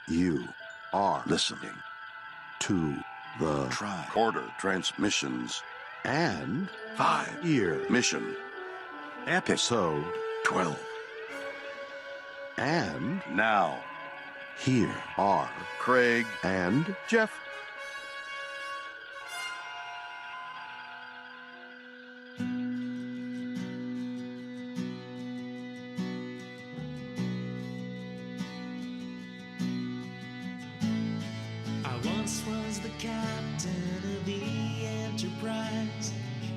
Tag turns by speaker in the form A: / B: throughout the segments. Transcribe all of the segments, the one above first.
A: You are listening to the Tricorder Transmissions and 5-Year Mission, Episode 12. And now, here are Craig and Jeff.
B: Captain of the Enterprise.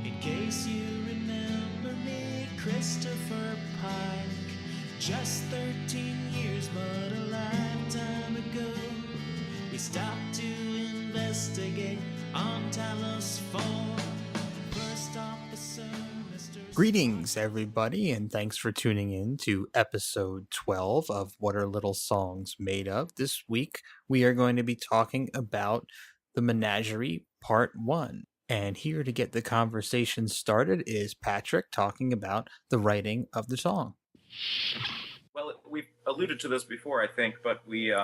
B: In case you remember me, Christopher Pike. Just 13 years, but a lifetime ago, we stopped to investigate on Talos 4. First officer, Mr.
C: Greetings, everybody, and thanks for tuning in to episode 12 of What Are Little Songs Made Of? This week, we are going to be talking about the Menagerie Part 1. And here to get the conversation started is Patrick talking about the writing of the song.
D: Well, we've alluded to this before, I think, but we,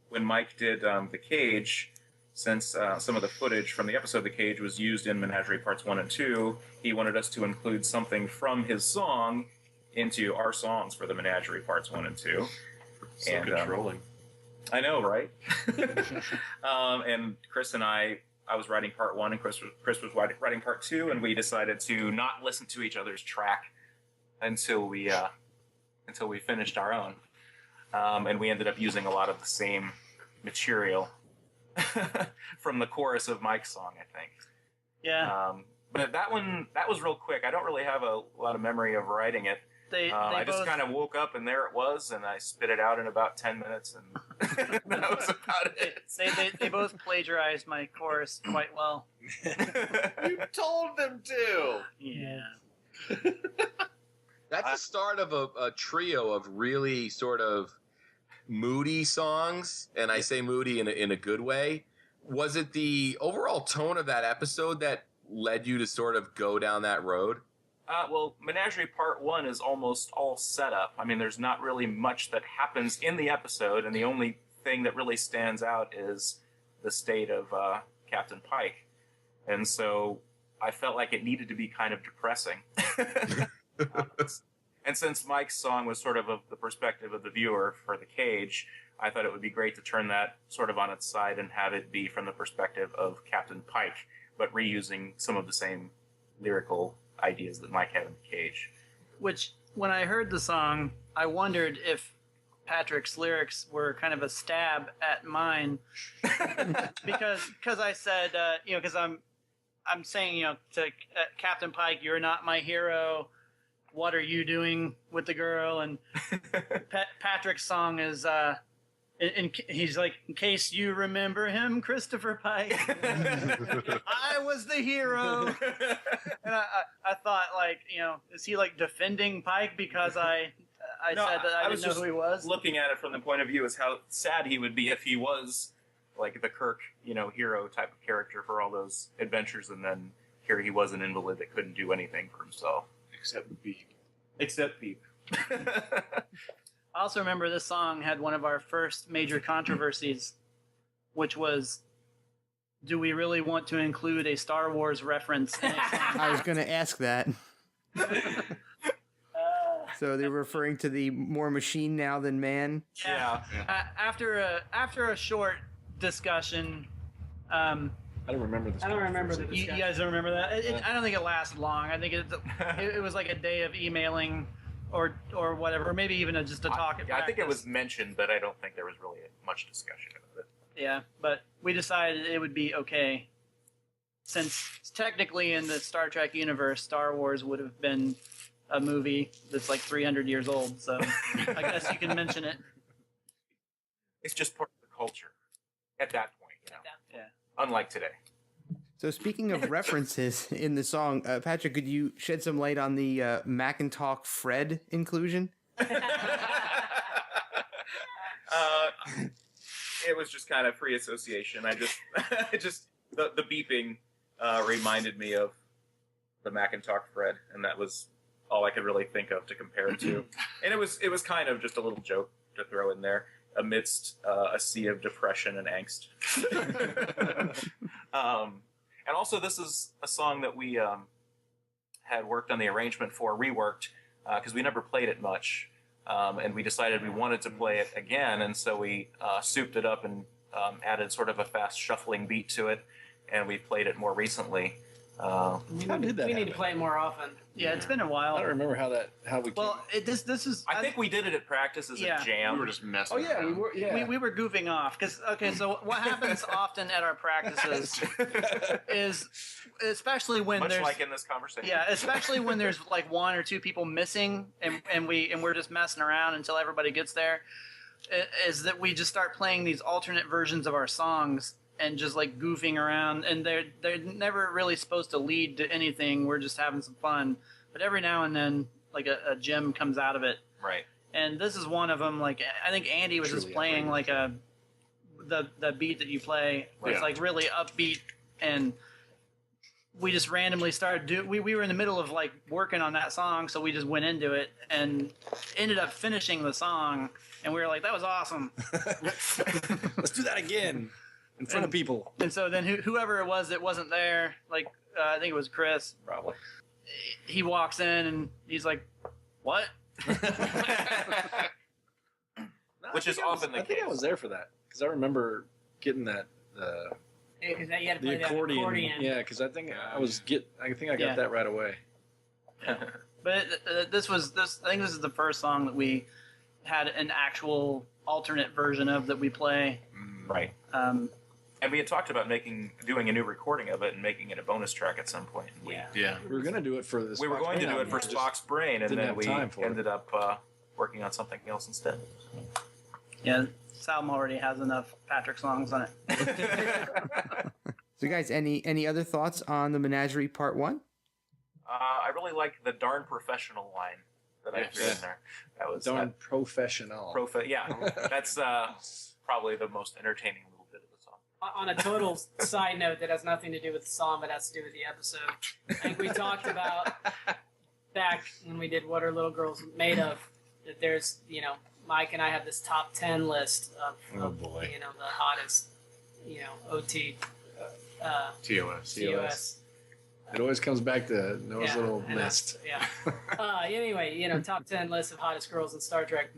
D: when Mike did The Cage, since some of the footage from the episode The Cage was used in Menagerie Parts 1 and 2, he wanted us to include something from his song into our songs for the Menagerie Parts 1 and 2.
E: So and, controlling.
D: I know, right? And Chris and I was writing part 1 and Chris was writing part 2, and we decided to not listen to each other's track until we finished our own. And we ended up using a lot of the same material from the chorus of Mike's song, I think.
F: Yeah.
D: But that was real quick. I don't really have a lot of memory of writing it. I just kind of woke up and there it was, and I spit it out in about 10 minutes, and that was about it.
F: They both plagiarized my chorus quite well.
E: You told them to!
F: Yeah.
E: That's the start of a trio of really sort of moody songs, and I say moody in a good way. Was it the overall tone of that episode that led you to sort of go down that road?
D: Well, Menagerie Part 1 is almost all set up. I mean, there's not really much that happens in the episode, and the only thing that really stands out is the state of Captain Pike. And so I felt like it needed to be kind of depressing. And since Mike's song was sort of the perspective of the viewer for The Cage, I thought it would be great to turn that sort of on its side and have it be from the perspective of Captain Pike, but reusing some of the same lyrical ideas that Mike had in The Cage.
F: Which, when I heard the song, I wondered if Patrick's lyrics were kind of a stab at mine, because I said, because I'm saying, to Captain Pike, you're not my hero. What are you doing with the girl? And Patrick's song is, he's like, in case you remember him, Christopher Pike. I was the hero. And I thought, like, is he like defending Pike because I said that I didn't know who he was?
D: Looking at it from the point of view as how sad he would be if he was like the Kirk, hero type of character for all those adventures, and then here he was an invalid that couldn't do anything for himself.
E: Except Beep.
F: I also remember this song had one of our first major controversies, which was, do we really want to include a Star Wars reference in a song?
C: I was going to ask that. So they're referring to the more machine now than man?
D: Yeah.
F: After a short discussion...
E: I don't remember this.
F: I don't remember the discussion. You guys don't remember that? I don't think it lasted long. I think it was like a day of emailing or whatever, or maybe even just a talk at practice.
D: I think it was mentioned, but I don't think there was really much discussion about it.
F: Yeah, but we decided it would be okay. Since technically in the Star Trek universe, Star Wars would have been a movie that's like 300 years old, so I guess you can mention it.
D: It's just part of the culture at that point,
F: Yeah.
D: Unlike today.
C: So speaking of references in the song, Patrick, could you shed some light on the Macintalk Fred inclusion?
D: It was just kind of free association. I just the beeping reminded me of the Macintalk Fred, and that was all I could really think of to compare it to. And it was kind of just a little joke to throw in there. amidst a sea of depression and angst. And also, this is a song that we had worked on the arrangement for, reworked, because we never played it much. And we decided we wanted to play it again, and so we souped it up and added sort of a fast shuffling beat to it, and we played it more recently.
G: How did that
H: We need to
G: happen?
H: play it more often.
F: Yeah, it's been a while.
G: I don't remember how we.
F: Well, this is.
D: I think we did it at practice as
F: Yeah.
D: a jam.
I: We were just messing
G: Oh yeah,
I: around.
G: we were. Yeah,
F: we were goofing off because so what happens often at our practices is, especially when
D: Much
F: there's
D: like in this conversation.
F: yeah, especially when there's like one or two people missing and we're just messing around until everybody gets there, is that we just start playing these alternate versions of our songs and just like goofing around, and they're never really supposed to lead to anything. We're just having some fun, but every now and then like a gem comes out of it.
D: Right.
F: And this is one of them. Like I think Andy was just
G: Truly
F: playing
G: outrageous.
F: like the beat that you play was
I: Yeah.
F: like really upbeat, and we just randomly started we were in the middle of like working on that song, so we just went into it and ended up finishing the song, and we were like, that was awesome.
G: let's do that again in front of people.
F: And so then whoever it was that wasn't there, like I think it was Chris,
G: Probably.
F: he walks in and he's like, what?
D: Which is often the
G: I think I
D: case.
G: was there for that because I remember getting that
H: Because you had to
G: the
H: play
G: accordion. Yeah, because I think I got
F: Yeah.
G: that right away.
F: But I think this is the first song that we had an actual alternate version of that we play.
D: Right.
F: Um,
D: And we had talked about doing a new recording of it and making it a bonus track at some point.
I: Yeah.
G: We were gonna do it for this.
D: We were going to do it for Spock's Brain, and
G: didn't
D: then
G: have
D: we
G: time for it.
D: ended up working on something else instead.
F: yeah, this album already has enough Patrick songs on it.
C: So, guys, any other thoughts on the Menagerie Part 1?
D: I really like the darn professional line that I threw in there. That was
G: Darn professional.
D: yeah. That's probably the most entertaining little bit of the song.
H: On a total side note that has nothing to do with the song, but has to do with the episode. I think we talked about back when we did What Are Little Girls Made Of, that there's, Mike and I have this top 10 list of,
G: Oh, boy.
H: the hottest, OT,
I: TOS.
H: TOS.
G: It always comes back to Noah's
H: Yeah,
G: little
H: and
G: list.
H: Yeah. Anyway, top 10 list of hottest girls in Star Trek.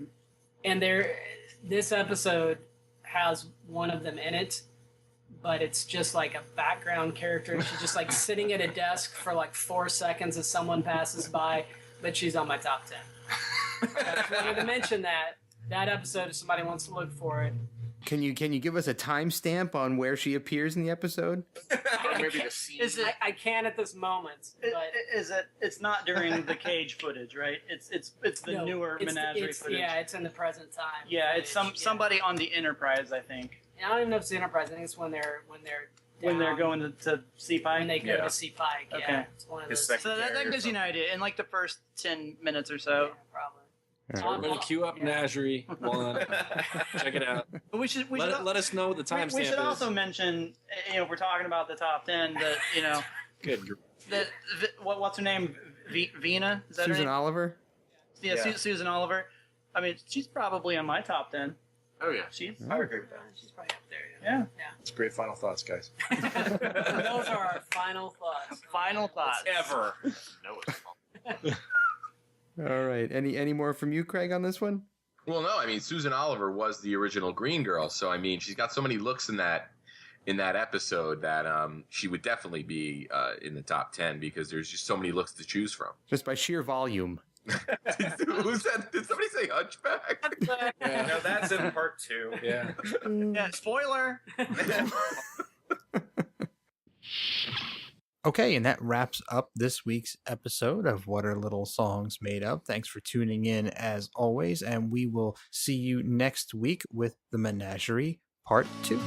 H: And this episode has one of them in it, but it's just like a background character. She's just like sitting at a desk for like 4 seconds as someone passes by, but she's on my top 10. I just wanted to mention that episode if somebody wants to look for it.
C: Can you give us a timestamp on where she appears in the episode?
I: Or maybe the scene.
F: Is it?
H: I can at this moment, but
F: Is it? It's not during the cage footage, right? It's the
H: no,
F: newer
H: it's
F: Menagerie footage.
H: Yeah, it's in the present time.
F: Yeah, it's
H: footage,
F: somebody on the Enterprise, I think,
H: I don't even know if it's the Enterprise. I think it's when they're
F: when they're
H: down,
F: going to see
H: when
F: Pike.
H: they go
G: Yeah.
H: to see Pike. Yeah,
F: Okay.
H: it's one of
D: His
H: those.
D: second-
F: So that gives you an idea in like the first 10 minutes or so.
H: Yeah, probably.
G: So we're going to queue up Menagerie 1. Check it out.
F: But we should
G: Let us know what the timestamp
F: we
G: is.
F: should also mention, if we're talking about the top 10, that
G: Good. gr-
F: that what's her name? Vina? Is that her
C: Susan
F: name?
C: Oliver?
F: Yeah,
D: Yeah.
F: Susan Oliver. I mean, she's probably on my top 10.
I: Oh, yeah.
F: She's
D: I agree with that.
H: She's probably up there. Yeah.
F: yeah.
G: It's great final thoughts, guys.
H: Those are our final thoughts.
F: Final thoughts.
D: Ever.
I: No, it's not.
C: All right. Any more from you, Craig, on this one?
E: Well, no, I mean Susan Oliver was the original Green Girl, so I mean she's got so many looks in that episode that she would definitely be in the top 10 because there's just so many looks to choose from.
C: Just by sheer volume.
E: Who said? Did somebody say Hunchback?
D: No, that's in part 2.
G: Yeah.
F: Yeah, spoiler.
C: Okay, and that wraps up this week's episode of What Are Little Songs Made Of. Thanks for tuning in as always, and we will see you next week with the Menagerie Part 2.